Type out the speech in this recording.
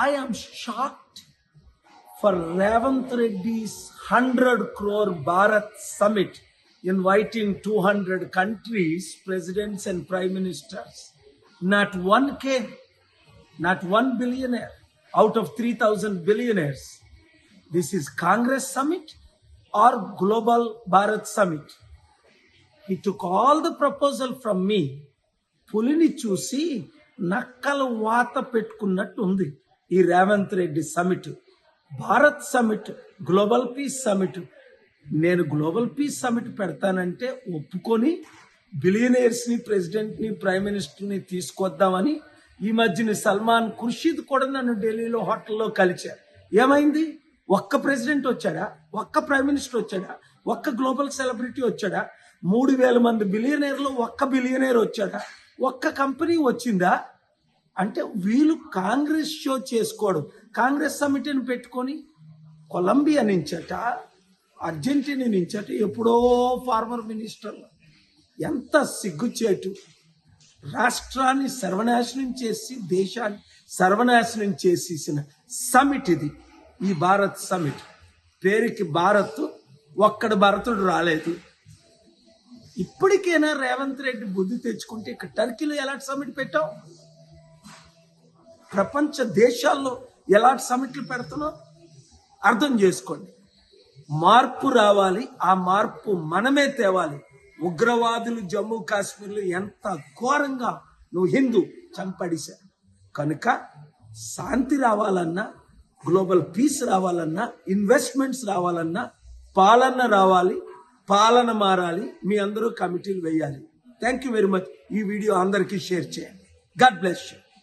I am shocked for Ravant Reddy's 100 crore Bharat Summit, inviting 200 countries, presidents and prime ministers. Not one came, not one billionaire out of 3,000 billionaires. This is Congress Summit or Global Bharat Summit. He took all the proposal from me. పులిని చూసి నక్కలు వాత పెట్టుకున్నట్టు ఉంది ఈ Revanth Reddy summit. Bharat summit, global peace summit. నేను global peace summit పెడతానంటే ఒప్పుకొని బిలియనీర్స్ని, ప్రెసిడెంట్ని, prime మినిస్టర్ని తీసుకొద్దామని ఈ మధ్యన సల్మాన్ ఖుర్షీద్ కూడా నన్ను ఢిల్లీలో హోటల్లో కలిశారు. ఏమైంది? ఒక్క ప్రెసిడెంట్ వచ్చాడా? ఒక్క ప్రైమ్ మినిస్టర్ వచ్చాడా? ఒక్క గ్లోబల్ సెలబ్రిటీ వచ్చాడా? 3,000 మంది బిలియనీర్లు ఒక్క బిలియనీర్ వచ్చాడా? ఒక్క కంపెనీ వచ్చిందా? అంటే వీళ్ళు కాంగ్రెస్ షో చేసుకోవడం. కాంగ్రెస్ సమిట్ని పెట్టుకొని కొలంబియా నుంచట, అర్జెంటీనా నుంచట ఎప్పుడో ఫార్మర్ మినిస్టర్లు. ఎంత సిగ్గుచేటు! రాష్ట్రాన్ని సర్వనాశనం చేసి దేశాన్ని సర్వనాశనం చేసేసిన సమిట్ ఇది, ఈ భారత్ సమిట్. పేరుకి భారత్, ఒక్కడు భారతుడు రాలేదు. ఇప్పటికైనా రేవంత్ రెడ్డి బుద్ధి తెచ్చుకుంటే ఇక్కడ టర్కీలో ఎలాంటి సమిట్ పెట్టావు? ప్రపంచ దేశాల్లో ఎలాంటి సమిట్లు పెడుతున్నావు? అర్థం చేసుకోండి. మార్పు రావాలి, ఆ మార్పు మనమే తేవాలి. ఉగ్రవాదులు జమ్మూ కాశ్మీర్లో ఎంత ఘోరంగా నువ్వు హిందూ చంపడిశారు. కనుక శాంతి రావాలన్నా, గ్లోబల్ పీస్ రావాలన్నా, ఇన్వెస్ట్మెంట్స్ రావాలన్నా పాలన రావాలి, పాలన మారాలి. మీ అందరూ కమిటీలు వేయాలి. Thank you very much. ఈ వీడియో అందరికీ షేర్ చేయండి. God bless you.